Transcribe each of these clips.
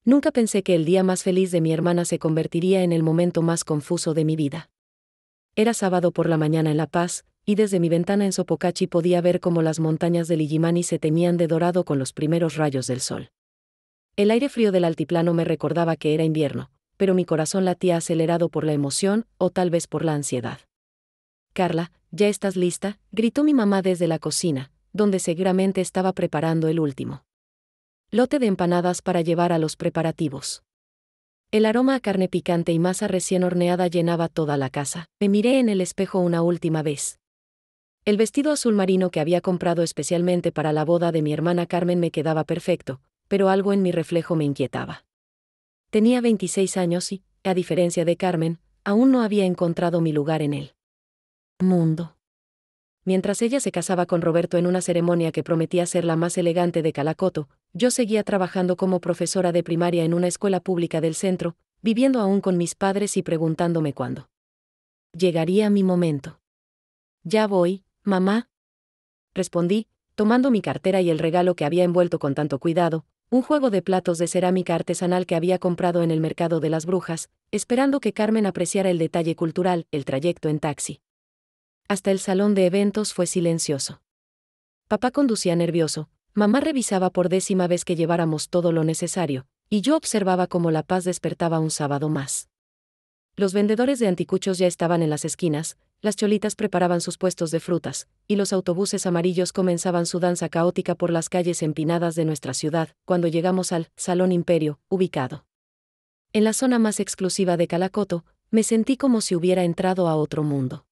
Nunca pensé que el día más feliz de mi hermana se convertiría en el momento más confuso de mi vida. Era sábado por la mañana en La Paz, y desde mi ventana en Sopocachi podía ver cómo las montañas del Illimani se teñían de dorado con los primeros rayos del sol. El aire frío del altiplano me recordaba que era invierno, pero mi corazón latía acelerado por la emoción, o tal vez por la ansiedad. «Carla, ¿ya estás lista?», gritó mi mamá desde la cocina, donde seguramente estaba preparando el último lote de empanadas para llevar a los preparativos. El aroma a carne picante y masa recién horneada llenaba toda la casa. Me miré en el espejo una última vez. El vestido azul marino que había comprado especialmente para la boda de mi hermana Carmen me quedaba perfecto, pero algo en mi reflejo me inquietaba. Tenía 26 años y, a diferencia de Carmen, aún no había encontrado mi lugar en el mundo. Mientras ella se casaba con Roberto en una ceremonia que prometía ser la más elegante de Calacoto, yo seguía trabajando como profesora de primaria en una escuela pública del centro, viviendo aún con mis padres y preguntándome cuándo llegaría mi momento. «Ya voy, mamá», respondí, tomando mi cartera y el regalo que había envuelto con tanto cuidado, un juego de platos de cerámica artesanal que había comprado en el mercado de las Brujas, esperando que Carmen apreciara el detalle cultural. El trayecto en taxi hasta el salón de eventos fue silencioso. Papá conducía nervioso, mamá revisaba por 10ª vez que lleváramos todo lo necesario, y yo observaba cómo La Paz despertaba un sábado más. Los vendedores de anticuchos ya estaban en las esquinas, las cholitas preparaban sus puestos de frutas, y los autobuses amarillos comenzaban su danza caótica por las calles empinadas de nuestra ciudad, cuando llegamos al Salón Imperio, ubicado en la zona más exclusiva de Calacoto. Me sentí como si hubiera entrado a otro mundo.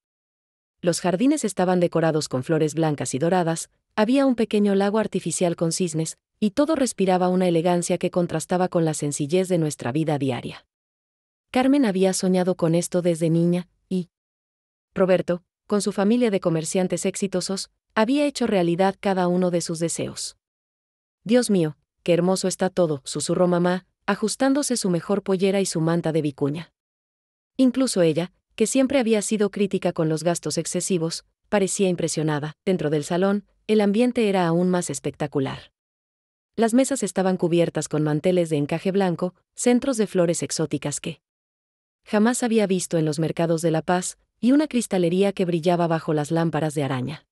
Los jardines estaban decorados con flores blancas y doradas, había un pequeño lago artificial con cisnes, y todo respiraba una elegancia que contrastaba con la sencillez de nuestra vida diaria. Carmen había soñado con esto desde niña, y Roberto, con su familia de comerciantes exitosos, había hecho realidad cada uno de sus deseos. «Dios mío, qué hermoso está todo», susurró mamá, ajustándose su mejor pollera y su manta de vicuña. Incluso ella, que siempre había sido crítica con los gastos excesivos, parecía impresionada. Dentro del salón, el ambiente era aún más espectacular. Las mesas estaban cubiertas con manteles de encaje blanco, centros de flores exóticas que jamás había visto en los mercados de La Paz, y una cristalería que brillaba bajo las lámparas de araña.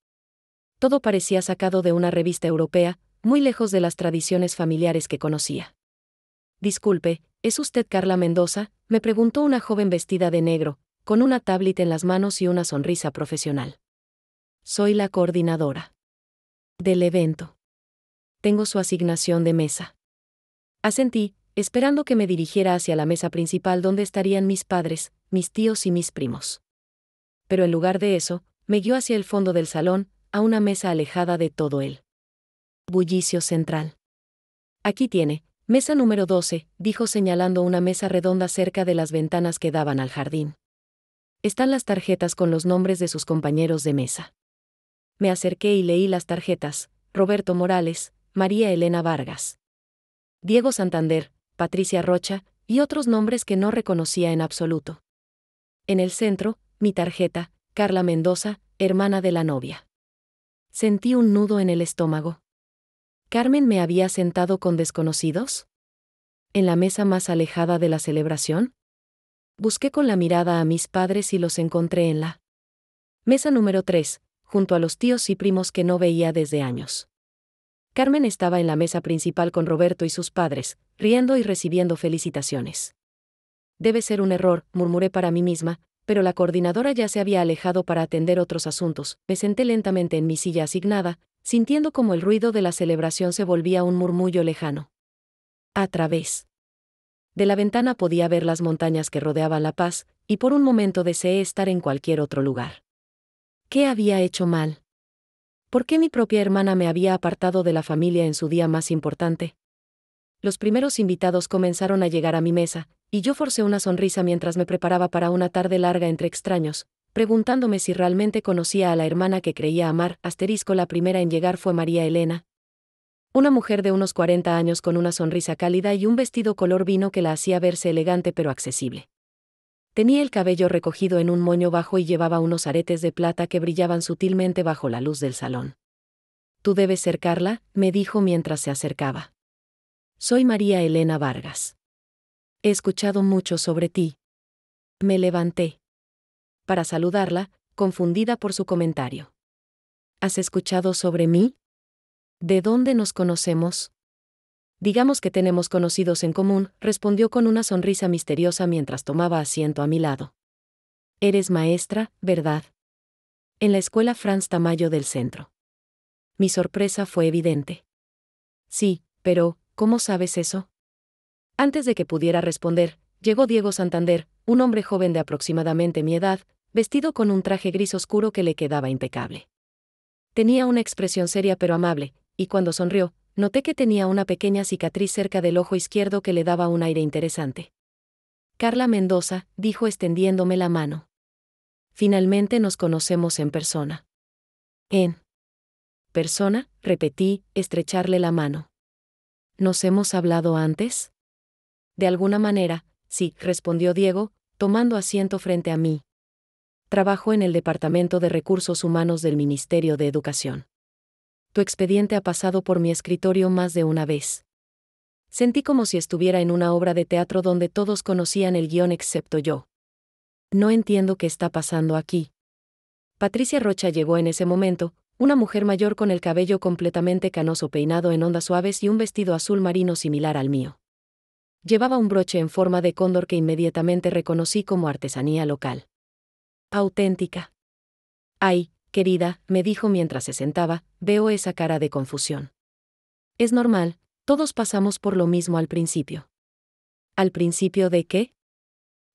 Todo parecía sacado de una revista europea, muy lejos de las tradiciones familiares que conocía. «Disculpe, ¿es usted Carla Mendoza?», me preguntó una joven vestida de negro, con una tablet en las manos y una sonrisa profesional. «Soy la coordinadora del evento. Tengo su asignación de mesa». Asentí, esperando que me dirigiera hacia la mesa principal donde estarían mis padres, mis tíos y mis primos. Pero en lugar de eso, me guió hacia el fondo del salón, a una mesa alejada de todo el bullicio central. «Aquí tiene, mesa número 12», dijo señalando una mesa redonda cerca de las ventanas que daban al jardín. «Están las tarjetas con los nombres de sus compañeros de mesa». Me acerqué y leí las tarjetas: Roberto Morales, María Elena Vargas, Diego Santander, Patricia Rocha, y otros nombres que no reconocía en absoluto. En el centro, mi tarjeta: Carla Mendoza, hermana de la novia. Sentí un nudo en el estómago. ¿Carmen me había sentado con desconocidos? ¿En la mesa más alejada de la celebración? Busqué con la mirada a mis padres y los encontré en la mesa número 3, junto a los tíos y primos que no veía desde años. Carmen estaba en la mesa principal con Roberto y sus padres, riendo y recibiendo felicitaciones. «Debe ser un error», murmuré para mí misma, pero la coordinadora ya se había alejado para atender otros asuntos. Me senté lentamente en mi silla asignada, sintiendo como el ruido de la celebración se volvía un murmullo lejano. A través de la ventana podía ver las montañas que rodeaban La Paz, y por un momento deseé estar en cualquier otro lugar. ¿Qué había hecho mal? ¿Por qué mi propia hermana me había apartado de la familia en su día más importante? Los primeros invitados comenzaron a llegar a mi mesa, y yo forcé una sonrisa mientras me preparaba para una tarde larga entre extraños, preguntándome si realmente conocía a la hermana que creía amar. La primera en llegar fue María Elena, una mujer de unos 40 años con una sonrisa cálida y un vestido color vino que la hacía verse elegante pero accesible. Tenía el cabello recogido en un moño bajo y llevaba unos aretes de plata que brillaban sutilmente bajo la luz del salón. «Tú debes ser Carla», me dijo mientras se acercaba. Soy María Elena Vargas. He escuchado mucho sobre ti. Me levanté para saludarla, confundida por su comentario. ¿Has escuchado sobre mí? ¿De dónde nos conocemos? Digamos que tenemos conocidos en común, respondió con una sonrisa misteriosa mientras tomaba asiento a mi lado. Eres maestra, ¿verdad? En la escuela Franz Tamayo del centro. Mi sorpresa fue evidente. Sí, pero, ¿cómo sabes eso? Antes de que pudiera responder, llegó Diego Santander, un hombre joven de aproximadamente mi edad, vestido con un traje gris oscuro que le quedaba impecable. Tenía una expresión seria pero amable, y cuando sonrió, noté que tenía una pequeña cicatriz cerca del ojo izquierdo que le daba un aire interesante. Carla Mendoza, dijo extendiéndome la mano. Finalmente nos conocemos en persona. En persona, repetí, estrecharle la mano. ¿Nos hemos hablado antes? De alguna manera, sí, respondió Diego, tomando asiento frente a mí. Trabajo en el Departamento de Recursos Humanos del Ministerio de Educación. Tu expediente ha pasado por mi escritorio más de una vez. Sentí como si estuviera en una obra de teatro donde todos conocían el guión excepto yo. No entiendo qué está pasando aquí. Patricia Rocha llegó en ese momento, una mujer mayor con el cabello completamente canoso peinado en ondas suaves y un vestido azul marino similar al mío. Llevaba un broche en forma de cóndor que inmediatamente reconocí como artesanía local. Auténtica. Ay, querida, me dijo mientras se sentaba, veo esa cara de confusión. Es normal, todos pasamos por lo mismo al principio. ¿Al principio de qué?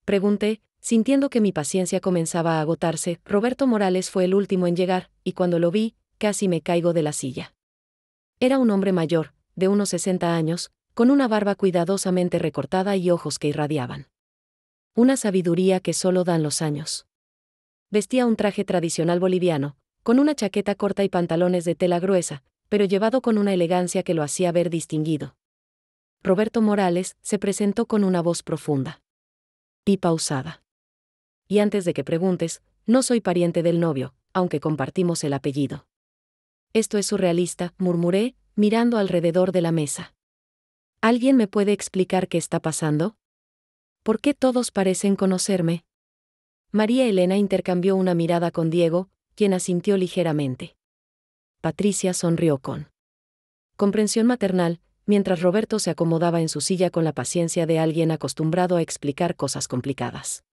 Pregunté, sintiendo que mi paciencia comenzaba a agotarse. Roberto Morales fue el último en llegar, y cuando lo vi, casi me caigo de la silla. Era un hombre mayor, de unos 60 años, con una barba cuidadosamente recortada y ojos que irradiaban una sabiduría que solo dan los años. Vestía un traje tradicional boliviano, con una chaqueta corta y pantalones de tela gruesa, pero llevado con una elegancia que lo hacía ver distinguido. Roberto Morales se presentó con una voz profunda y pausada. Y antes de que preguntes, no soy pariente del novio, aunque compartimos el apellido. Esto es surrealista, murmuré, mirando alrededor de la mesa. ¿Alguien me puede explicar qué está pasando? ¿Por qué todos parecen conocerme? María Elena intercambió una mirada con Diego, quien asintió ligeramente. Patricia sonrió con comprensión maternal, mientras Roberto se acomodaba en su silla con la paciencia de alguien acostumbrado a explicar cosas complicadas.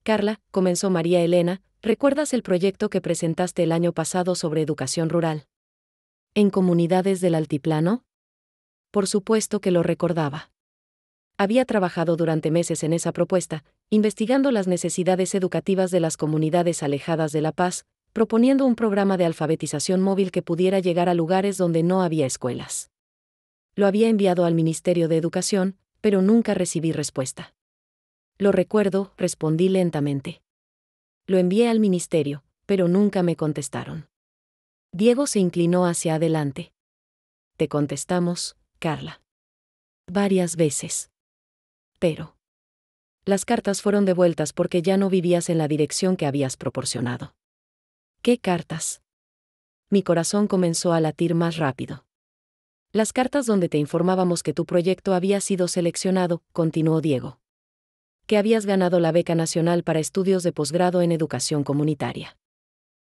Carla, comenzó María Elena, ¿recuerdas el proyecto que presentaste el año pasado sobre educación rural? ¿En comunidades del altiplano? Por supuesto que lo recordaba. Había trabajado durante meses en esa propuesta, investigando las necesidades educativas de las comunidades alejadas de La Paz, proponiendo un programa de alfabetización móvil que pudiera llegar a lugares donde no había escuelas. Lo había enviado al Ministerio de Educación, pero nunca recibí respuesta. Lo recuerdo, respondí lentamente. Lo envié al ministerio, pero nunca me contestaron. Diego se inclinó hacia adelante. Te contestamos, Carla. Varias veces. Pero las cartas fueron devueltas porque ya no vivías en la dirección que habías proporcionado. ¿Qué cartas? Mi corazón comenzó a latir más rápido. Las cartas donde te informábamos que tu proyecto había sido seleccionado, continuó Diego. Que habías ganado la beca nacional para estudios de posgrado en educación comunitaria.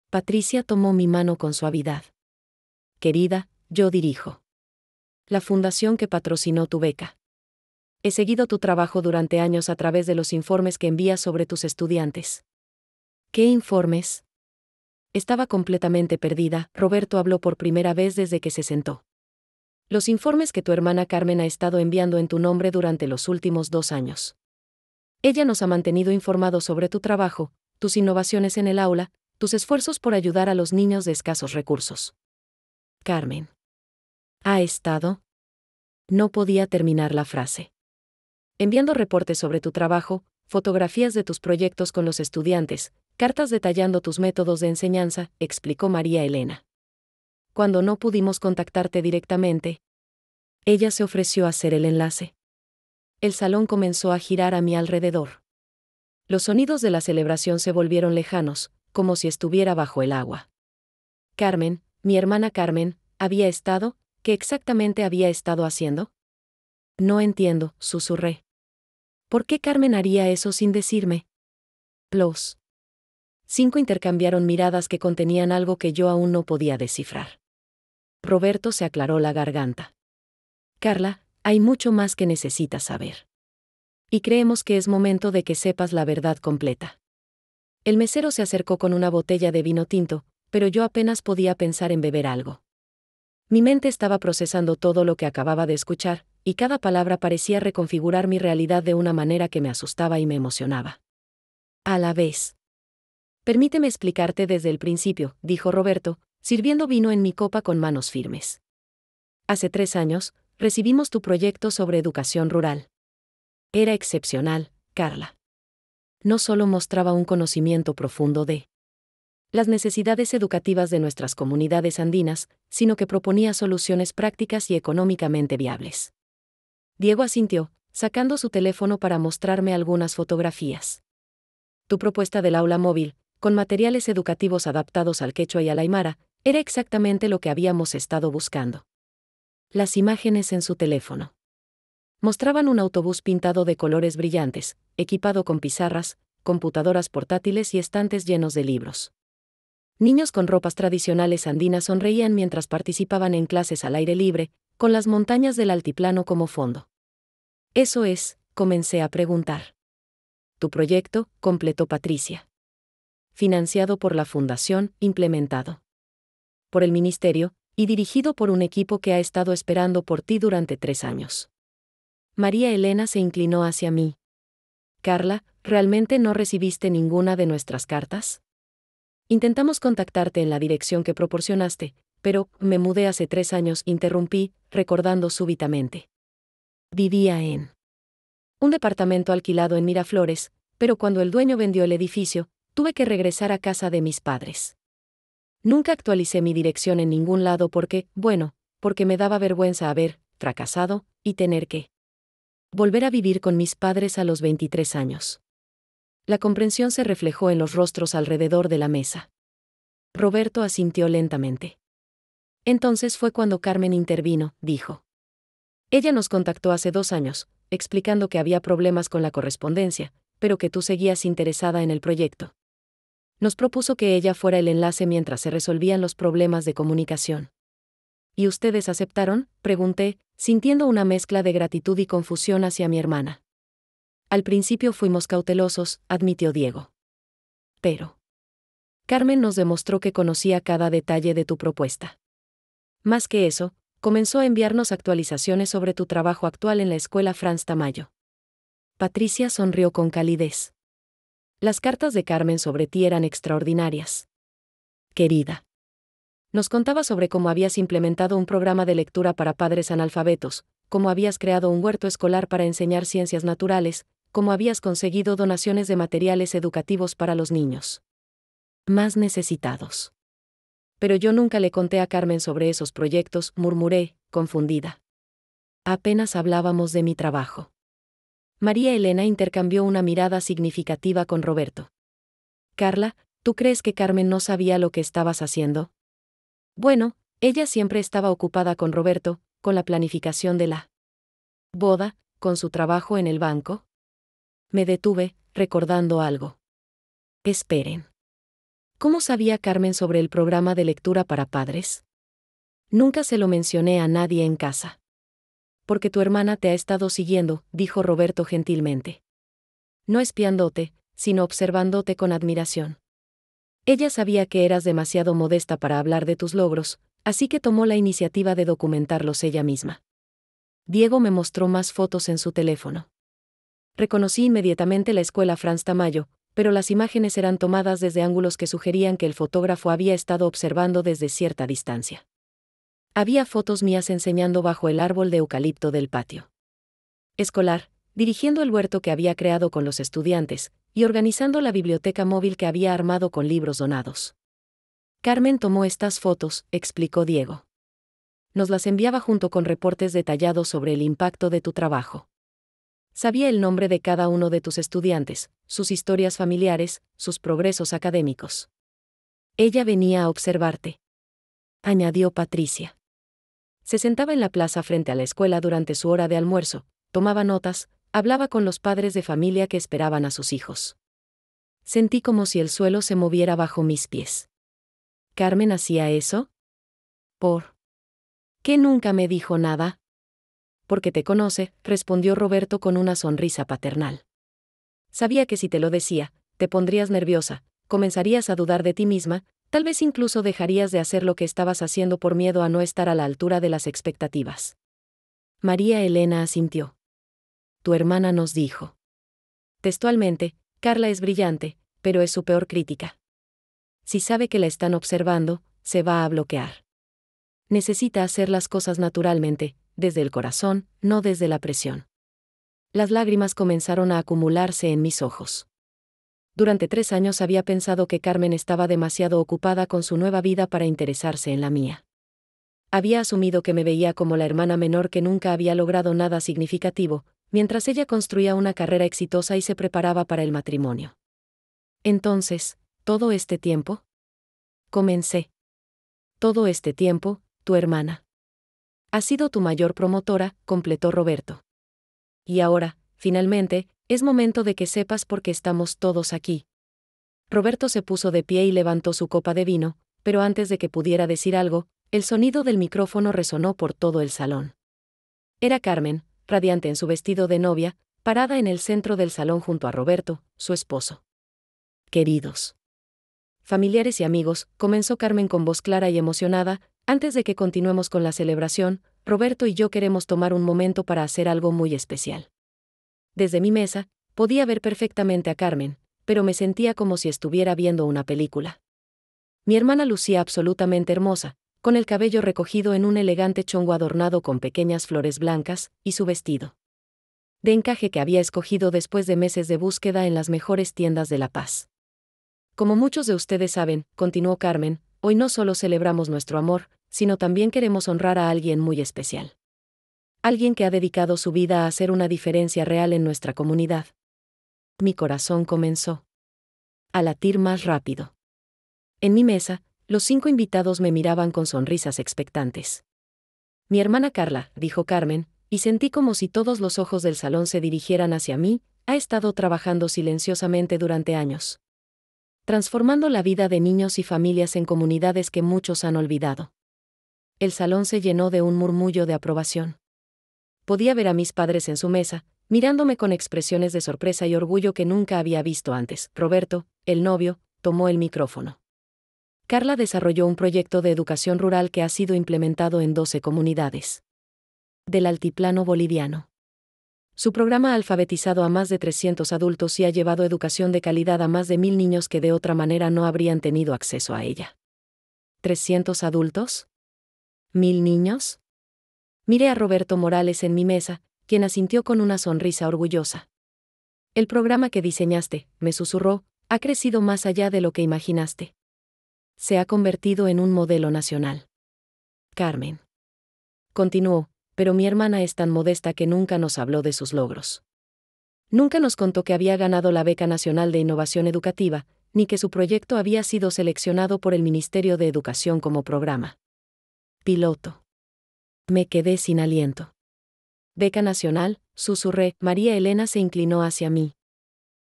Patricia tomó mi mano con suavidad. Querida, yo dirijo la fundación que patrocinó tu beca. He seguido tu trabajo durante años a través de los informes que envías sobre tus estudiantes. ¿Qué informes? Estaba completamente perdida. Roberto habló por primera vez desde que se sentó. Los informes que tu hermana Carmen ha estado enviando en tu nombre durante los últimos 2 años. Ella nos ha mantenido informados sobre tu trabajo, tus innovaciones en el aula, tus esfuerzos por ayudar a los niños de escasos recursos. Carmen. ¿Ha estado? No podía terminar la frase. Enviando reportes sobre tu trabajo, fotografías de tus proyectos con los estudiantes, cartas detallando tus métodos de enseñanza, explicó María Elena. Cuando no pudimos contactarte directamente, ella se ofreció a hacer el enlace. El salón comenzó a girar a mi alrededor. Los sonidos de la celebración se volvieron lejanos, como si estuviera bajo el agua. Carmen, mi hermana Carmen, ¿había estado? ¿Qué exactamente había estado haciendo? No entiendo, susurré. ¿Por qué Carmen haría eso sin decirme? Los 5 intercambiaron miradas que contenían algo que yo aún no podía descifrar. Roberto se aclaró la garganta. Carla, hay mucho más que necesitas saber. Y creemos que es momento de que sepas la verdad completa. El mesero se acercó con una botella de vino tinto, pero yo apenas podía pensar en beber algo. Mi mente estaba procesando todo lo que acababa de escuchar, y cada palabra parecía reconfigurar mi realidad de una manera que me asustaba y me emocionaba. A la vez. Permíteme explicarte desde el principio, dijo Roberto, sirviendo vino en mi copa con manos firmes. Hace 3 años, recibimos tu proyecto sobre educación rural. Era excepcional, Carla. No solo mostraba un conocimiento profundo de las necesidades educativas de nuestras comunidades andinas, sino que proponía soluciones prácticas y económicamente viables. Diego asintió, sacando su teléfono para mostrarme algunas fotografías. Tu propuesta del aula móvil, con materiales educativos adaptados al quechua y al aymara, era exactamente lo que habíamos estado buscando. Las imágenes en su teléfono mostraban un autobús pintado de colores brillantes, equipado con pizarras, computadoras portátiles y estantes llenos de libros. Niños con ropas tradicionales andinas sonreían mientras participaban en clases al aire libre, con las montañas del altiplano como fondo. Eso es, comencé a preguntar. Tu proyecto, completó Patricia. Financiado por la Fundación, implementado por el Ministerio, y dirigido por un equipo que ha estado esperando por ti durante 3 años. María Elena se inclinó hacia mí. Carla, ¿realmente no recibiste ninguna de nuestras cartas? Intentamos contactarte en la dirección que proporcionaste, pero me mudé hace 3 años, interrumpí, recordando súbitamente. Vivía en un departamento alquilado en Miraflores, pero cuando el dueño vendió el edificio, tuve que regresar a casa de mis padres. Nunca actualicé mi dirección en ningún lado porque me daba vergüenza haber fracasado y tener que volver a vivir con mis padres a los 23 años. La comprensión se reflejó en los rostros alrededor de la mesa. Roberto asintió lentamente. Entonces fue cuando Carmen intervino, dijo. Ella nos contactó hace 2 años, explicando que había problemas con la correspondencia, pero que tú seguías interesada en el proyecto. Nos propuso que ella fuera el enlace mientras se resolvían los problemas de comunicación. ¿Y ustedes aceptaron?, pregunté, sintiendo una mezcla de gratitud y confusión hacia mi hermana. Al principio fuimos cautelosos, admitió Diego. Pero Carmen nos demostró que conocía cada detalle de tu propuesta. Más que eso, comenzó a enviarnos actualizaciones sobre tu trabajo actual en la escuela Franz Tamayo. Patricia sonrió con calidez. Las cartas de Carmen sobre ti eran extraordinarias. Querida. Nos contaba sobre cómo habías implementado un programa de lectura para padres analfabetos, cómo habías creado un huerto escolar para enseñar ciencias naturales, cómo habías conseguido donaciones de materiales educativos para los niños más necesitados. Pero yo nunca le conté a Carmen sobre esos proyectos, murmuré, confundida. Apenas hablábamos de mi trabajo. María Elena intercambió una mirada significativa con Roberto. Carla, ¿tú crees que Carmen no sabía lo que estabas haciendo? Bueno, ella siempre estaba ocupada con Roberto, con la planificación de la boda, con su trabajo en el banco. Me detuve, recordando algo. Esperen. ¿Cómo sabía Carmen sobre el programa de lectura para padres? Nunca se lo mencioné a nadie en casa. Porque tu hermana te ha estado siguiendo, dijo Roberto gentilmente. No espiándote, sino observándote con admiración. Ella sabía que eras demasiado modesta para hablar de tus logros, así que tomó la iniciativa de documentarlos ella misma. Diego me mostró más fotos en su teléfono. Reconocí inmediatamente la escuela Franz Tamayo, pero las imágenes eran tomadas desde ángulos que sugerían que el fotógrafo había estado observando desde cierta distancia. Había fotos mías enseñando bajo el árbol de eucalipto del patio escolar, dirigiendo el huerto que había creado con los estudiantes, y organizando la biblioteca móvil que había armado con libros donados. Carmen tomó estas fotos, explicó Diego. Nos las enviaba junto con reportes detallados sobre el impacto de tu trabajo. Sabía el nombre de cada uno de tus estudiantes, sus historias familiares, sus progresos académicos. Ella venía a observarte, añadió Patricia. Se sentaba en la plaza frente a la escuela durante su hora de almuerzo, tomaba notas, hablaba con los padres de familia que esperaban a sus hijos. Sentí como si el suelo se moviera bajo mis pies. ¿Carmen hacía eso? ¿Por qué nunca me dijo nada? Porque te conoce, respondió Roberto con una sonrisa paternal. Sabía que si te lo decía, te pondrías nerviosa, comenzarías a dudar de ti misma, tal vez incluso dejarías de hacer lo que estabas haciendo por miedo a no estar a la altura de las expectativas. María Elena asintió. Tu hermana nos dijo. Textualmente, Carla es brillante, pero es su peor crítica. Si sabe que la están observando, se va a bloquear. Necesita hacer las cosas naturalmente, desde el corazón, no desde la presión. Las lágrimas comenzaron a acumularse en mis ojos. Durante 3 años había pensado que Carmen estaba demasiado ocupada con su nueva vida para interesarse en la mía. Había asumido que me veía como la hermana menor que nunca había logrado nada significativo, mientras ella construía una carrera exitosa y se preparaba para el matrimonio. Entonces, ¿todo este tiempo? Comencé. Todo este tiempo, tu hermana ha sido tu mayor promotora, completó Roberto. Y ahora, finalmente, es momento de que sepas por qué estamos todos aquí. Roberto se puso de pie y levantó su copa de vino, pero antes de que pudiera decir algo, el sonido del micrófono resonó por todo el salón. Era Carmen, radiante en su vestido de novia, parada en el centro del salón junto a Roberto, su esposo. Queridos familiares y amigos, comenzó Carmen con voz clara y emocionada, antes de que continuemos con la celebración, Roberto y yo queremos tomar un momento para hacer algo muy especial. Desde mi mesa, podía ver perfectamente a Carmen, pero me sentía como si estuviera viendo una película. Mi hermana lucía absolutamente hermosa, con el cabello recogido en un elegante chongo adornado con pequeñas flores blancas, y su vestido de encaje que había escogido después de meses de búsqueda en las mejores tiendas de La Paz. Como muchos de ustedes saben, continuó Carmen, hoy no solo celebramos nuestro amor, sino también queremos honrar a alguien muy especial. Alguien que ha dedicado su vida a hacer una diferencia real en nuestra comunidad. Mi corazón comenzó a latir más rápido. En mi mesa, los 5 invitados me miraban con sonrisas expectantes. Mi hermana Carla, dijo Carmen, y sentí como si todos los ojos del salón se dirigieran hacia mí, ha estado trabajando silenciosamente durante años, transformando la vida de niños y familias en comunidades que muchos han olvidado. El salón se llenó de un murmullo de aprobación. Podía ver a mis padres en su mesa, mirándome con expresiones de sorpresa y orgullo que nunca había visto antes. Roberto, el novio, tomó el micrófono. Carla desarrolló un proyecto de educación rural que ha sido implementado en 12 comunidades del altiplano boliviano. Su programa ha alfabetizado a más de 300 adultos y ha llevado educación de calidad a más de 1000 niños que de otra manera no habrían tenido acceso a ella. ¿300 adultos? ¿1000 niños? Miré a Roberto Morales en mi mesa, quien asintió con una sonrisa orgullosa. El programa que diseñaste, me susurró, ha crecido más allá de lo que imaginaste. Se ha convertido en un modelo nacional. Carmen. Continuó, pero mi hermana es tan modesta que nunca nos habló de sus logros. Nunca nos contó que había ganado la Beca Nacional de Innovación Educativa, ni que su proyecto había sido seleccionado por el Ministerio de Educación como programa piloto. Me quedé sin aliento. Beca Nacional, susurré. María Elena se inclinó hacia mí.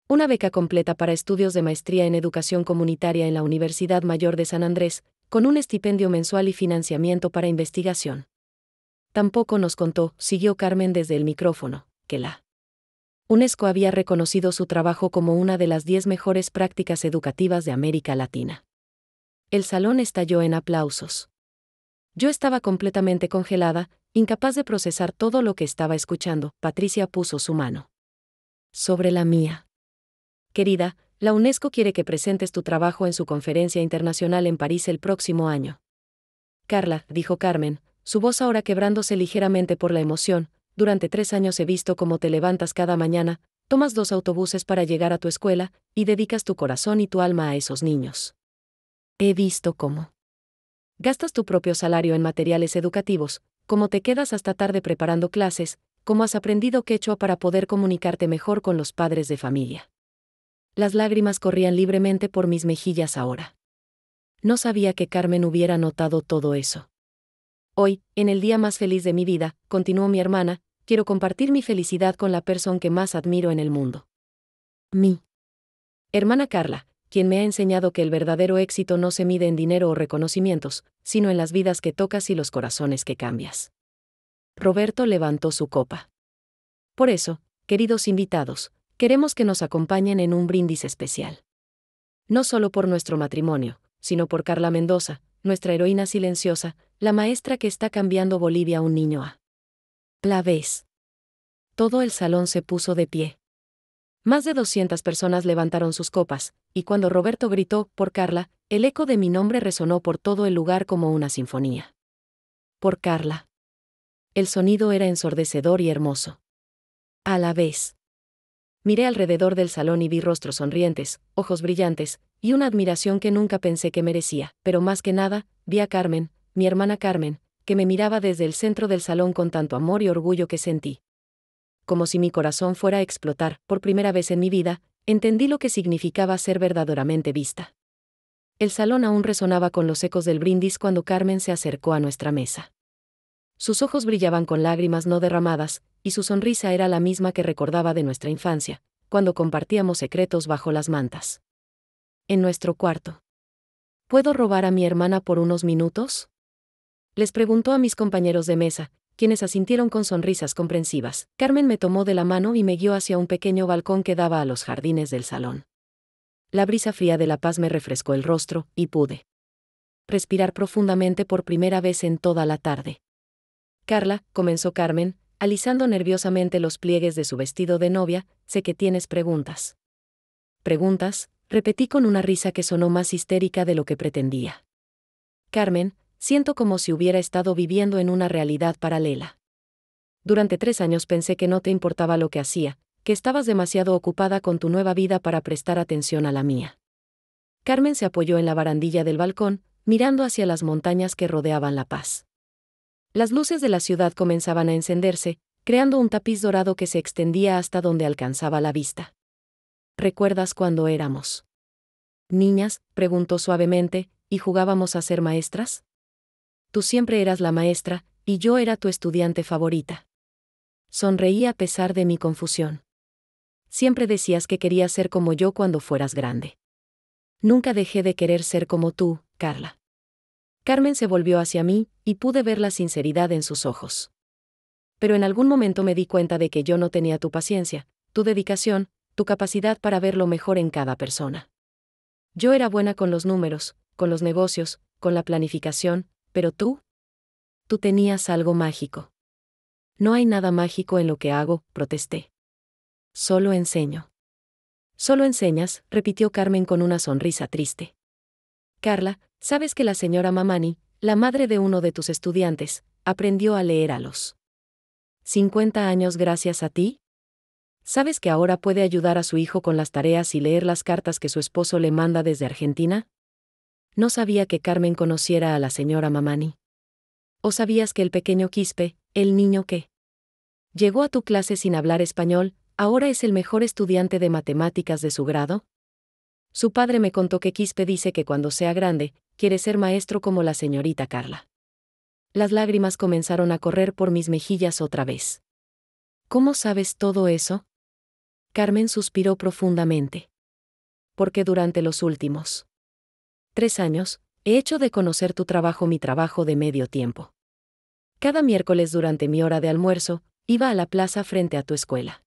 Una beca completa para estudios de maestría en educación comunitaria en la Universidad Mayor de San Andrés, con un estipendio mensual y financiamiento para investigación. Tampoco nos contó, siguió Carmen desde el micrófono, que la UNESCO había reconocido su trabajo como una de las 10 mejores prácticas educativas de América Latina. El salón estalló en aplausos. Yo estaba completamente congelada, incapaz de procesar todo lo que estaba escuchando. Patricia puso su mano sobre la mía. Querida, la UNESCO quiere que presentes tu trabajo en su conferencia internacional en París el próximo año. Carla, dijo Carmen, su voz ahora quebrándose ligeramente por la emoción, durante 3 años he visto cómo te levantas cada mañana, tomas 2 autobuses para llegar a tu escuela, y dedicas tu corazón y tu alma a esos niños. He visto cómo gastas tu propio salario en materiales educativos, cómo te quedas hasta tarde preparando clases, cómo has aprendido quechua para poder comunicarte mejor con los padres de familia. Las lágrimas corrían libremente por mis mejillas ahora. No sabía que Carmen hubiera notado todo eso. Hoy, en el día más feliz de mi vida, continuó mi hermana, quiero compartir mi felicidad con la persona que más admiro en el mundo. Mi hermana Carla, quien me ha enseñado que el verdadero éxito no se mide en dinero o reconocimientos, sino en las vidas que tocas y los corazones que cambias. Roberto levantó su copa. Por eso, queridos invitados, queremos que nos acompañen en un brindis especial. No solo por nuestro matrimonio, sino por Carla Mendoza, nuestra heroína silenciosa, la maestra que está cambiando Bolivia a un niño a la vez. Todo el salón se puso de pie. Más de 200 personas levantaron sus copas, y cuando Roberto gritó, por Carla, el eco de mi nombre resonó por todo el lugar como una sinfonía. Por Carla. El sonido era ensordecedor y hermoso. A la vez. Miré alrededor del salón y vi rostros sonrientes, ojos brillantes, y una admiración que nunca pensé que merecía, pero más que nada, vi a Carmen, mi hermana Carmen, que me miraba desde el centro del salón con tanto amor y orgullo que sentí. Como si mi corazón fuera a explotar, por primera vez en mi vida, entendí lo que significaba ser verdaderamente vista. El salón aún resonaba con los ecos del brindis cuando Carmen se acercó a nuestra mesa. Sus ojos brillaban con lágrimas no derramadas, y su sonrisa era la misma que recordaba de nuestra infancia, cuando compartíamos secretos bajo las mantas. En nuestro cuarto. ¿Puedo robar a mi hermana por unos minutos? Les preguntó a mis compañeros de mesa, quienes asintieron con sonrisas comprensivas. Carmen me tomó de la mano y me guió hacia un pequeño balcón que daba a los jardines del salón. La brisa fría de la paz me refrescó el rostro, y pude respirar profundamente por primera vez en toda la tarde. Carla, comenzó Carmen, alisando nerviosamente los pliegues de su vestido de novia, sé que tienes preguntas. ¿Preguntas?, repetí con una risa que sonó más histérica de lo que pretendía. Carmen, siento como si hubiera estado viviendo en una realidad paralela. Durante 3 años pensé que no te importaba lo que hacía, que estabas demasiado ocupada con tu nueva vida para prestar atención a la mía. Carmen se apoyó en la barandilla del balcón, mirando hacia las montañas que rodeaban La Paz. Las luces de la ciudad comenzaban a encenderse, creando un tapiz dorado que se extendía hasta donde alcanzaba la vista. ¿Recuerdas cuando éramos niñas?, preguntó suavemente, ¿y jugábamos a ser maestras? Tú siempre eras la maestra, y yo era tu estudiante favorita. Sonreí a pesar de mi confusión. Siempre decías que querías ser como yo cuando fueras grande. Nunca dejé de querer ser como tú, Carla. Carmen se volvió hacia mí, y pude ver la sinceridad en sus ojos. Pero en algún momento me di cuenta de que yo no tenía tu paciencia, tu dedicación, tu capacidad para ver lo mejor en cada persona. Yo era buena con los números, con los negocios, con la planificación, pero tú tenías algo mágico. No hay nada mágico en lo que hago, protesté. Solo enseño. Solo enseñas, repitió Carmen con una sonrisa triste. Carla, ¿sabes que la señora Mamani, la madre de uno de tus estudiantes, aprendió a leer a los 50 años gracias a ti? ¿Sabes que ahora puede ayudar a su hijo con las tareas y leer las cartas que su esposo le manda desde Argentina? No sabía que Carmen conociera a la señora Mamani. ¿O sabías que el pequeño Quispe, el niño que llegó a tu clase sin hablar español, ahora es el mejor estudiante de matemáticas de su grado? Su padre me contó que Quispe dice que cuando sea grande, quiere ser maestro como la señorita Carla. Las lágrimas comenzaron a correr por mis mejillas otra vez. ¿Cómo sabes todo eso? Carmen suspiró profundamente. Porque durante los últimos 3 años, he hecho de conocer tu trabajo mi trabajo de medio tiempo. Cada miércoles durante mi hora de almuerzo, iba a la plaza frente a tu escuela.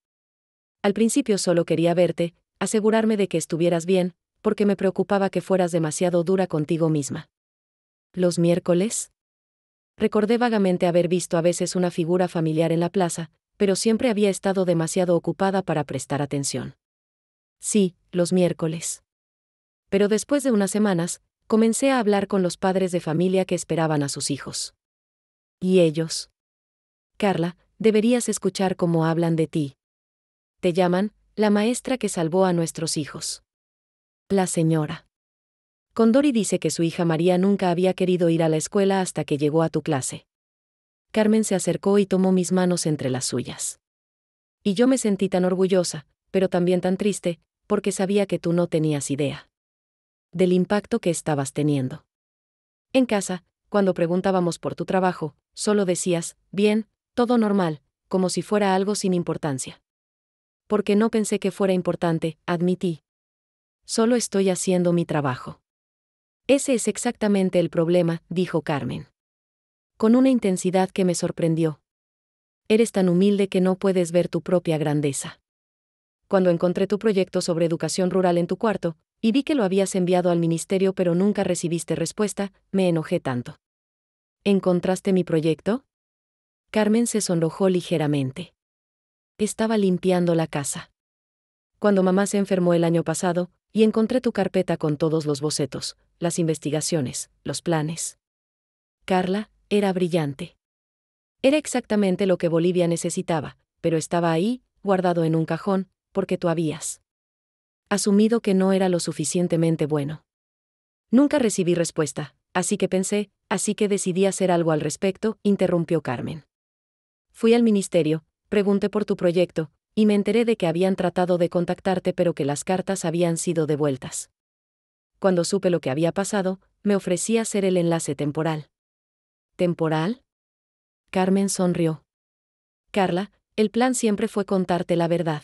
Al principio solo quería verte, asegurarme de que estuvieras bien, porque me preocupaba que fueras demasiado dura contigo misma. ¿Los miércoles? Recordé vagamente haber visto a veces una figura familiar en la plaza, pero siempre había estado demasiado ocupada para prestar atención. Sí, los miércoles. Pero después de unas semanas, comencé a hablar con los padres de familia que esperaban a sus hijos. ¿Y ellos? Carla, deberías escuchar cómo hablan de ti. Te llaman, la maestra que salvó a nuestros hijos. La señora Condori dice que su hija María nunca había querido ir a la escuela hasta que llegó a tu clase. Carmen se acercó y tomó mis manos entre las suyas. Y yo me sentí tan orgullosa, pero también tan triste, porque sabía que tú no tenías idea del impacto que estabas teniendo. En casa, Cuando preguntábamos por tu trabajo, solo decías, bien, todo normal, como si fuera algo sin importancia. Porque no pensé que fuera importante, admití. Solo estoy haciendo mi trabajo. Ese es exactamente el problema, dijo Carmen. Con una intensidad que me sorprendió. Eres tan humilde que no puedes ver tu propia grandeza. Cuando encontré tu proyecto sobre educación rural en tu cuarto, y vi que lo habías enviado al ministerio pero nunca recibiste respuesta, me enojé tanto. ¿Encontraste mi proyecto? Carmen se sonrojó ligeramente. Estaba limpiando la casa. Cuando mamá se enfermó el año pasado, y encontré tu carpeta con todos los bocetos, las investigaciones, los planes. Carla, era brillante. Era exactamente lo que Bolivia necesitaba, pero estaba ahí, guardado en un cajón, porque tú habías asumido que no era lo suficientemente bueno. Nunca recibí respuesta, así que decidí hacer algo al respecto, interrumpió Carmen. Fui al ministerio, pregunté por tu proyecto, y me enteré de que habían tratado de contactarte pero que las cartas habían sido devueltas. Cuando supe lo que había pasado, me ofrecí a ser el enlace temporal. ¿Temporal? Carmen sonrió. Carla, el plan siempre fue contarte la verdad.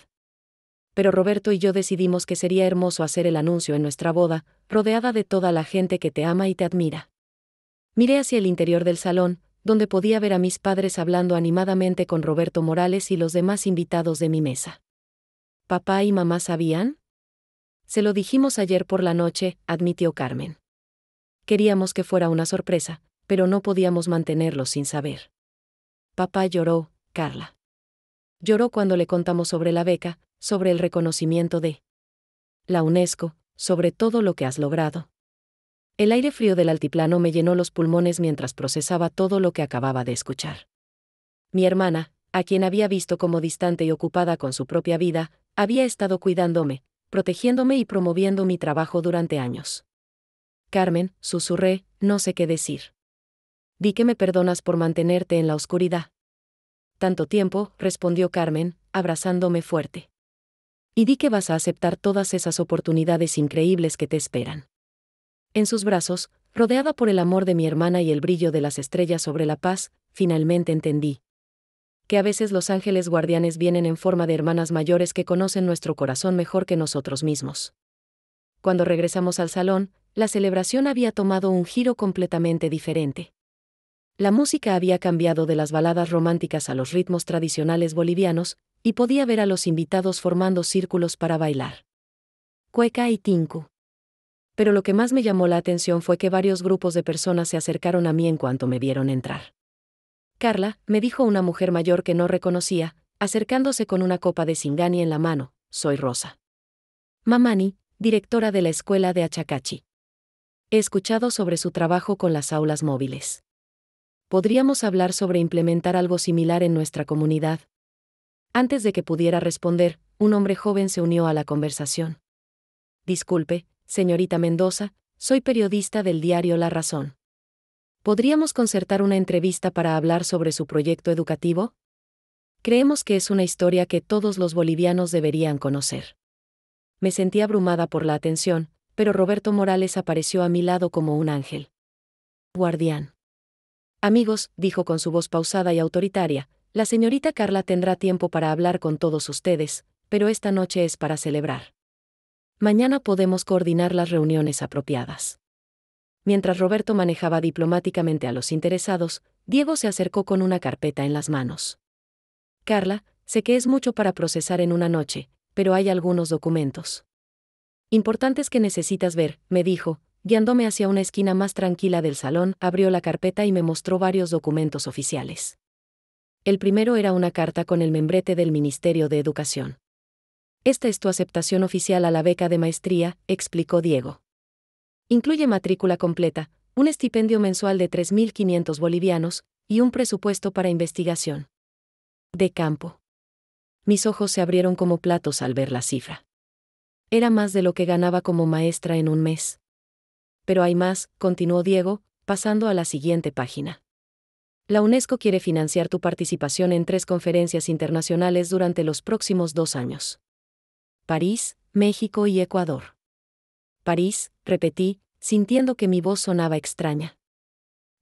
Pero Roberto y yo decidimos que sería hermoso hacer el anuncio en nuestra boda, rodeada de toda la gente que te ama y te admira. Miré hacia el interior del salón, donde podía ver a mis padres hablando animadamente con Roberto Morales y los demás invitados de mi mesa. ¿Papá y mamá sabían? Se lo dijimos ayer por la noche, admitió Carmen. Queríamos que fuera una sorpresa, pero no podíamos mantenerlo sin saber. Papá lloró, Carla. Lloró cuando le contamos sobre la beca, sobre el reconocimiento de la UNESCO, sobre todo lo que has logrado. El aire frío del altiplano me llenó los pulmones mientras procesaba todo lo que acababa de escuchar. Mi hermana, a quien había visto como distante y ocupada con su propia vida, había estado cuidándome, protegiéndome y promoviendo mi trabajo durante años. Carmen, susurré, no sé qué decir. Di que me perdonas por mantenerte en la oscuridad. Tanto tiempo, respondió Carmen, abrazándome fuerte. Y di que vas a aceptar todas esas oportunidades increíbles que te esperan. En sus brazos, rodeada por el amor de mi hermana y el brillo de las estrellas sobre la paz, finalmente entendí que a veces los ángeles guardianes vienen en forma de hermanas mayores que conocen nuestro corazón mejor que nosotros mismos. Cuando regresamos al salón, la celebración había tomado un giro completamente diferente. La música había cambiado de las baladas románticas a los ritmos tradicionales bolivianos, y podía ver a los invitados formando círculos para bailar cueca y tinku. Pero lo que más me llamó la atención fue que varios grupos de personas se acercaron a mí en cuanto me vieron entrar. Carla, me dijo una mujer mayor que no reconocía, acercándose con una copa de Singani en la mano, soy Rosa Mamani, directora de la escuela de Achacachi. He escuchado sobre su trabajo con las aulas móviles. ¿Podríamos hablar sobre implementar algo similar en nuestra comunidad? Antes de que pudiera responder, un hombre joven se unió a la conversación. Disculpe, señorita Mendoza, soy periodista del diario La Razón. ¿Podríamos concertar una entrevista para hablar sobre su proyecto educativo? Creemos que es una historia que todos los bolivianos deberían conocer. Me sentí abrumada por la atención, pero Roberto Morales apareció a mi lado como un ángel guardián. Amigos, dijo con su voz pausada y autoritaria, la señorita Carla tendrá tiempo para hablar con todos ustedes, pero esta noche es para celebrar. Mañana podemos coordinar las reuniones apropiadas. Mientras Roberto manejaba diplomáticamente a los interesados, Diego se acercó con una carpeta en las manos. Carla, sé que es mucho para procesar en una noche, pero hay algunos documentos importantes que necesitas ver, me dijo, guiándome hacia una esquina más tranquila del salón, abrió la carpeta y me mostró varios documentos oficiales. El primero era una carta con el membrete del Ministerio de Educación. Esta es tu aceptación oficial a la beca de maestría, explicó Diego. Incluye matrícula completa, un estipendio mensual de 3.500 bolivianos, y un presupuesto para investigación de campo. Mis ojos se abrieron como platos al ver la cifra. Era más de lo que ganaba como maestra en un mes. Pero hay más, continuó Diego, pasando a la siguiente página. La UNESCO quiere financiar tu participación en 3 conferencias internacionales durante los próximos 2 años. París, México y Ecuador. París, repetí, sintiendo que mi voz sonaba extraña.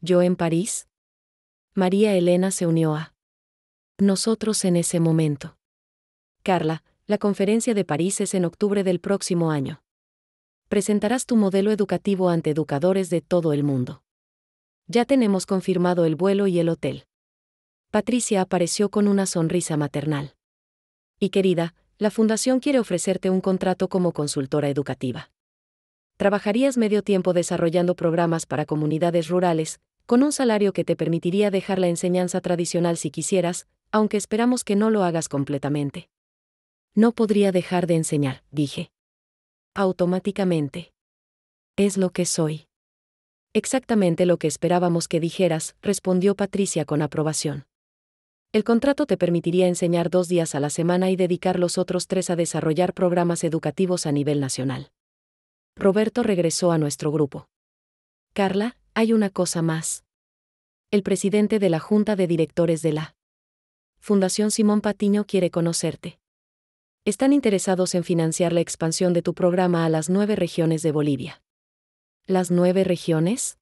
¿Yo en París? María Elena se unió a nosotros en ese momento. Carla, la conferencia de París es en octubre del próximo año. Presentarás tu modelo educativo ante educadores de todo el mundo. Ya tenemos confirmado el vuelo y el hotel. Patricia apareció con una sonrisa maternal. Y querida, la fundación quiere ofrecerte un contrato como consultora educativa. Trabajarías medio tiempo desarrollando programas para comunidades rurales, con un salario que te permitiría dejar la enseñanza tradicional si quisieras, aunque esperamos que no lo hagas completamente. No podría dejar de enseñar, dije. Automáticamente. Es lo que soy. Exactamente lo que esperábamos que dijeras, respondió Patricia con aprobación. El contrato te permitiría enseñar 2 días a la semana y dedicar los otros 3 a desarrollar programas educativos a nivel nacional. Roberto regresó a nuestro grupo. Carla, hay una cosa más. El presidente de la Junta de Directores de la Fundación Simón Patiño quiere conocerte. Están interesados en financiar la expansión de tu programa a las 9 regiones de Bolivia. ¿Las 9 regiones?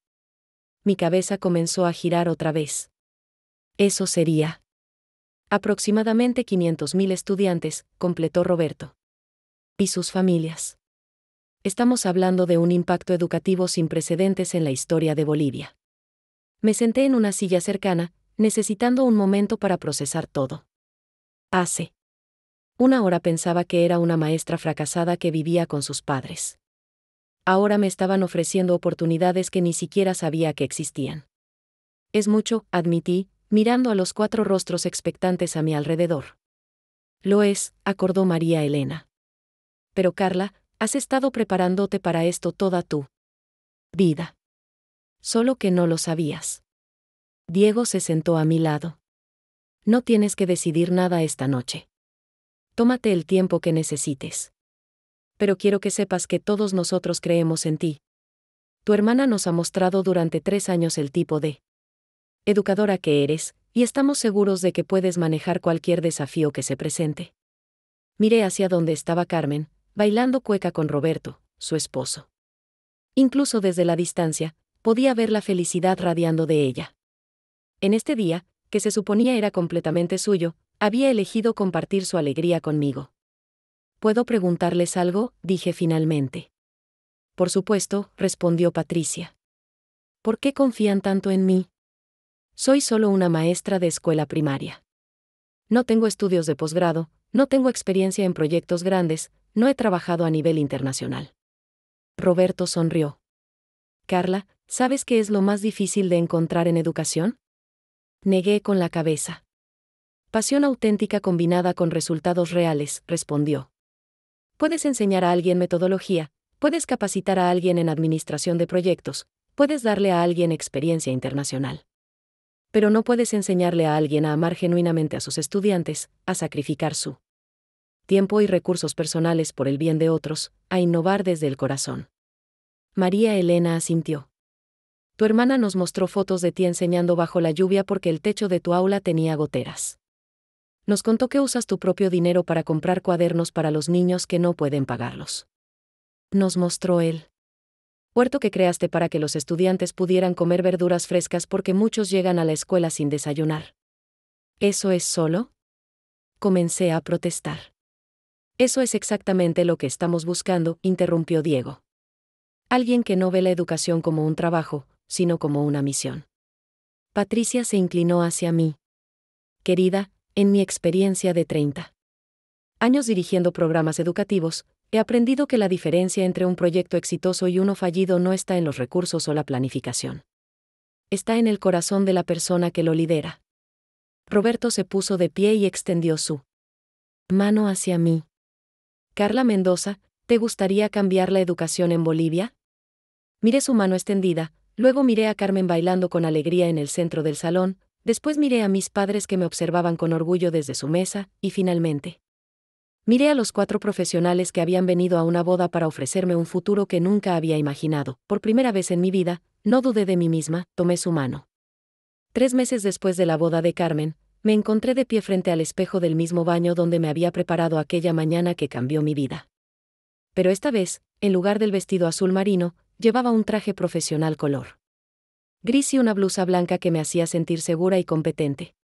Mi cabeza comenzó a girar otra vez. Eso sería aproximadamente 500.000 estudiantes, completó Roberto. Y sus familias. Estamos hablando de un impacto educativo sin precedentes en la historia de Bolivia. Me senté en una silla cercana, necesitando un momento para procesar todo. Hace 1 hora pensaba que era una maestra fracasada que vivía con sus padres. Ahora me estaban ofreciendo oportunidades que ni siquiera sabía que existían. Es mucho, admití, mirando a los 4 rostros expectantes a mi alrededor. Lo es, acordó María Elena. Pero Carla, has estado preparándote para esto toda tu vida. Solo que no lo sabías. Diego se sentó a mi lado. No tienes que decidir nada esta noche. Tómate el tiempo que necesites. Pero quiero que sepas que todos nosotros creemos en ti. Tu hermana nos ha mostrado durante 3 años el tipo de educadora que eres, y estamos seguros de que puedes manejar cualquier desafío que se presente. Miré hacia donde estaba Carmen, bailando cueca con Roberto, su esposo. Incluso desde la distancia, podía ver la felicidad radiando de ella. En este día, que se suponía era completamente suyo, había elegido compartir su alegría conmigo. ¿Puedo preguntarles algo?, dije finalmente. Por supuesto, respondió Patricia. ¿Por qué confían tanto en mí? Soy solo una maestra de escuela primaria. No tengo estudios de posgrado, no tengo experiencia en proyectos grandes, no he trabajado a nivel internacional. Roberto sonrió. Carla, ¿sabes qué es lo más difícil de encontrar en educación? Negué con la cabeza. Pasión auténtica combinada con resultados reales, respondió. Puedes enseñar a alguien metodología, puedes capacitar a alguien en administración de proyectos, puedes darle a alguien experiencia internacional. Pero no puedes enseñarle a alguien a amar genuinamente a sus estudiantes, a sacrificar su tiempo y recursos personales por el bien de otros, a innovar desde el corazón. María Elena asintió. Tu hermana nos mostró fotos de ti enseñando bajo la lluvia porque el techo de tu aula tenía goteras. Nos contó que usas tu propio dinero para comprar cuadernos para los niños que no pueden pagarlos. Nos mostró el huerto que creaste para que los estudiantes pudieran comer verduras frescas porque muchos llegan a la escuela sin desayunar. ¿Eso es solo? Comencé a protestar. Eso es exactamente lo que estamos buscando, interrumpió Diego. Alguien que no ve la educación como un trabajo, sino como una misión. Patricia se inclinó hacia mí. Querida, en mi experiencia de 30 años dirigiendo programas educativos, he aprendido que la diferencia entre un proyecto exitoso y uno fallido no está en los recursos o la planificación. Está en el corazón de la persona que lo lidera. Roberto se puso de pie y extendió su mano hacia mí. Carla Mendoza, ¿te gustaría cambiar la educación en Bolivia? Miré su mano extendida, luego miré a Carmen bailando con alegría en el centro del salón, después miré a mis padres que me observaban con orgullo desde su mesa, y finalmente miré a los 4 profesionales que habían venido a una boda para ofrecerme un futuro que nunca había imaginado. Por primera vez en mi vida, no dudé de mí misma, tomé su mano. 3 meses después de la boda de Carmen, me encontré de pie frente al espejo del mismo baño donde me había preparado aquella mañana que cambió mi vida. Pero esta vez, en lugar del vestido azul marino, llevaba un traje profesional color gris y una blusa blanca que me hacía sentir segura y competente.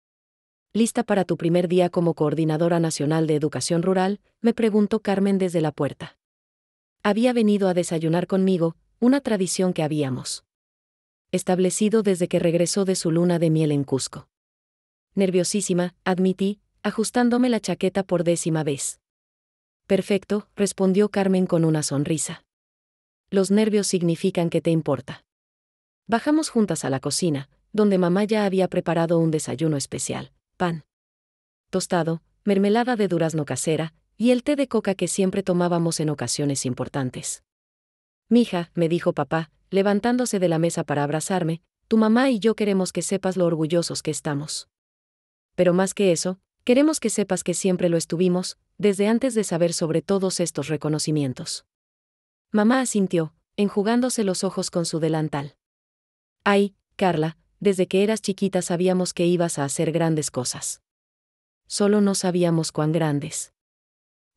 ¿Lista para tu primer día como coordinadora nacional de educación rural?, me preguntó Carmen desde la puerta. Había venido a desayunar conmigo, una tradición que habíamos establecido desde que regresó de su luna de miel en Cusco. Nerviosísima, admití, ajustándome la chaqueta por 10ª vez. Perfecto, respondió Carmen con una sonrisa. Los nervios significan que te importa. Bajamos juntas a la cocina, donde mamá ya había preparado un desayuno especial: pan tostado, mermelada de durazno casera, y el té de coca que siempre tomábamos en ocasiones importantes. Mija, me dijo papá, levantándose de la mesa para abrazarme, tu mamá y yo queremos que sepas lo orgullosos que estamos. Pero más que eso, queremos que sepas que siempre lo estuvimos, desde antes de saber sobre todos estos reconocimientos. Mamá asintió, enjugándose los ojos con su delantal. Ay, Carla, desde que eras chiquita sabíamos que ibas a hacer grandes cosas. Solo no sabíamos cuán grandes.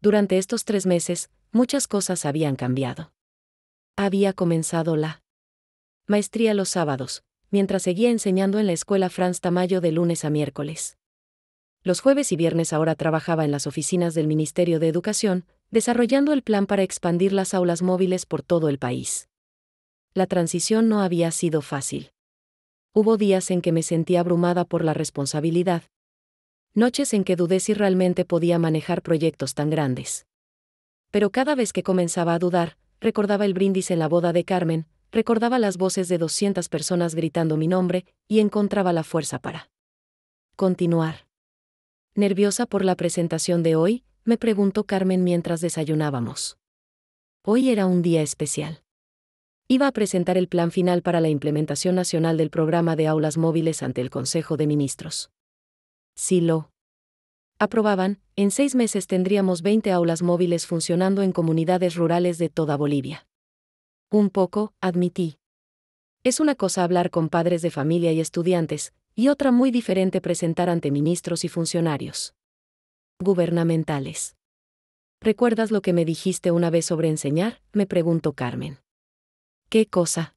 Durante estos 3 meses, muchas cosas habían cambiado. Había comenzado la maestría los sábados, mientras seguía enseñando en la escuela Franz Tamayo de lunes a miércoles. Los jueves y viernes ahora trabajaba en las oficinas del Ministerio de Educación, desarrollando el plan para expandir las aulas móviles por todo el país. La transición no había sido fácil. Hubo días en que me sentía abrumada por la responsabilidad. Noches en que dudé si realmente podía manejar proyectos tan grandes. Pero cada vez que comenzaba a dudar, recordaba el brindis en la boda de Carmen, recordaba las voces de 200 personas gritando mi nombre, y encontraba la fuerza para continuar. ¿Nerviosa por la presentación de hoy?, me preguntó Carmen mientras desayunábamos. Hoy era un día especial. Iba a presentar el plan final para la implementación nacional del programa de aulas móviles ante el Consejo de Ministros. Si lo aprobaban, en 6 meses tendríamos 20 aulas móviles funcionando en comunidades rurales de toda Bolivia. Un poco, admití. Es una cosa hablar con padres de familia y estudiantes, y otra muy diferente presentar ante ministros y funcionarios gubernamentales. ¿Recuerdas lo que me dijiste una vez sobre enseñar?, me preguntó Carmen. ¿Qué cosa?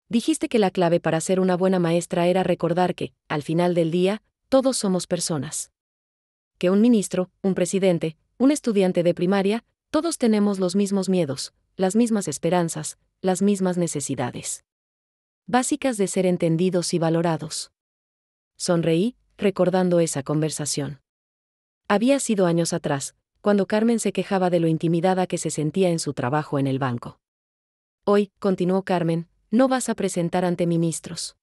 Dijiste que la clave para ser una buena maestra era recordar que, al final del día, todos somos personas. Que un ministro, un presidente, un estudiante de primaria, todos tenemos los mismos miedos, las mismas esperanzas, las mismas necesidades básicas de ser entendidos y valorados. Sonreí, recordando esa conversación. Había sido años atrás, cuando Carmen se quejaba de lo intimidada que se sentía en su trabajo en el banco. Hoy, continuó Carmen, no vas a presentar ante ministros.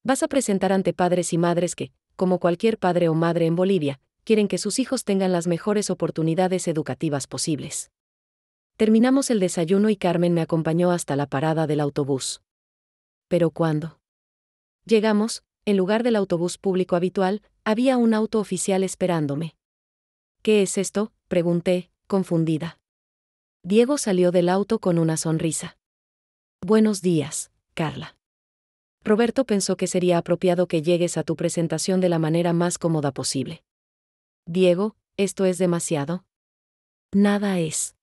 Vas a presentar ante padres y madres que, como cualquier padre o madre en Bolivia, quieren que sus hijos tengan las mejores oportunidades educativas posibles. Terminamos el desayuno y Carmen me acompañó hasta la parada del autobús. Pero cuando llegamos, en lugar del autobús público habitual, había un auto oficial esperándome. ¿Qué es esto?, pregunté, confundida. Diego salió del auto con una sonrisa. Buenos días, Carla. Roberto pensó que sería apropiado que llegues a tu presentación de la manera más cómoda posible. Diego, ¿esto es demasiado? Nada es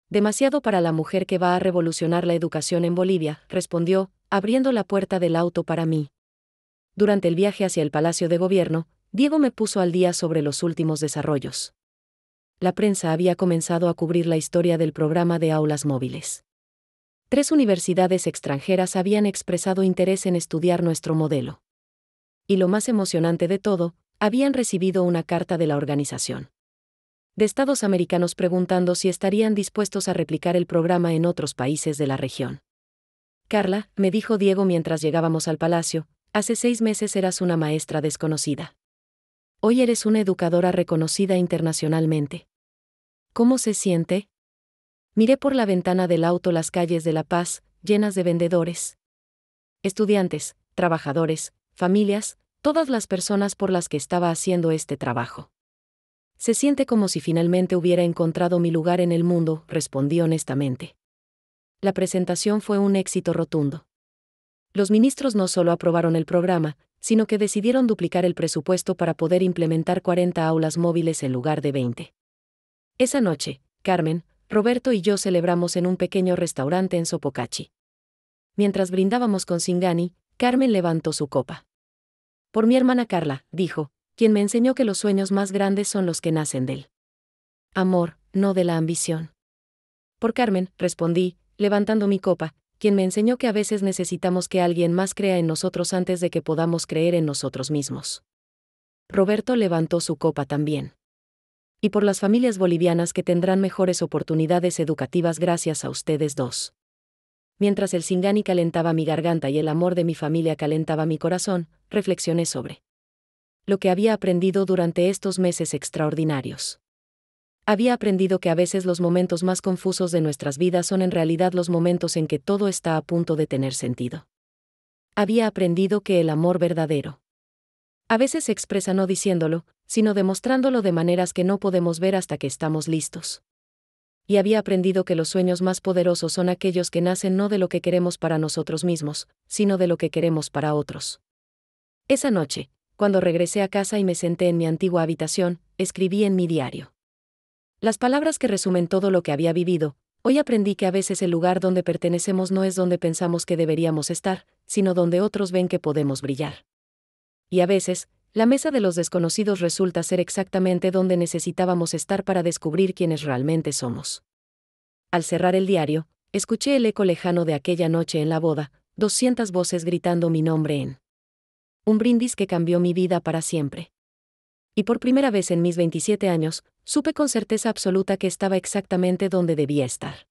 demasiado para la mujer que va a revolucionar la educación en Bolivia, respondió, abriendo la puerta del auto para mí. Durante el viaje hacia el Palacio de Gobierno, Diego me puso al día sobre los últimos desarrollos. La prensa había comenzado a cubrir la historia del programa de aulas móviles. 3 universidades extranjeras habían expresado interés en estudiar nuestro modelo. Y lo más emocionante de todo, habían recibido una carta de la organización de Estados americanos preguntando si estarían dispuestos a replicar el programa en otros países de la región. Carla, me dijo Diego mientras llegábamos al palacio, hace 6 meses eras una maestra desconocida. Hoy eres una educadora reconocida internacionalmente. ¿Cómo se siente? Miré por la ventana del auto las calles de La Paz, llenas de vendedores, estudiantes, trabajadores, familias, todas las personas por las que estaba haciendo este trabajo. Se siente como si finalmente hubiera encontrado mi lugar en el mundo, respondí honestamente. La presentación fue un éxito rotundo. Los ministros no solo aprobaron el programa, sino que decidieron duplicar el presupuesto para poder implementar 40 aulas móviles en lugar de 20. Esa noche, Carmen, Roberto y yo celebramos en un pequeño restaurante en Sopocachi. Mientras brindábamos con Singani, Carmen levantó su copa. Por mi hermana Carla, dijo, quien me enseñó que los sueños más grandes son los que nacen del amor, no de la ambición. Por Carmen, respondí, levantando mi copa, quien me enseñó que a veces necesitamos que alguien más crea en nosotros antes de que podamos creer en nosotros mismos. Roberto levantó su copa también. Y por las familias bolivianas que tendrán mejores oportunidades educativas gracias a ustedes dos. Mientras el Singani calentaba mi garganta y el amor de mi familia calentaba mi corazón, reflexioné sobre lo que había aprendido durante estos meses extraordinarios. Había aprendido que a veces los momentos más confusos de nuestras vidas son en realidad los momentos en que todo está a punto de tener sentido. Había aprendido que el amor verdadero a veces se expresa no diciéndolo, sino demostrándolo de maneras que no podemos ver hasta que estamos listos. Y había aprendido que los sueños más poderosos son aquellos que nacen no de lo que queremos para nosotros mismos, sino de lo que queremos para otros. Esa noche, cuando regresé a casa y me senté en mi antigua habitación, escribí en mi diario las palabras que resumen todo lo que había vivido. Hoy aprendí que a veces el lugar donde pertenecemos no es donde pensamos que deberíamos estar, sino donde otros ven que podemos brillar. Y a veces, la mesa de los desconocidos resulta ser exactamente donde necesitábamos estar para descubrir quiénes realmente somos. Al cerrar el diario, escuché el eco lejano de aquella noche en la boda, 200 voces gritando mi nombre en un brindis que cambió mi vida para siempre. Y por primera vez en mis 27 años, supe con certeza absoluta que estaba exactamente donde debía estar.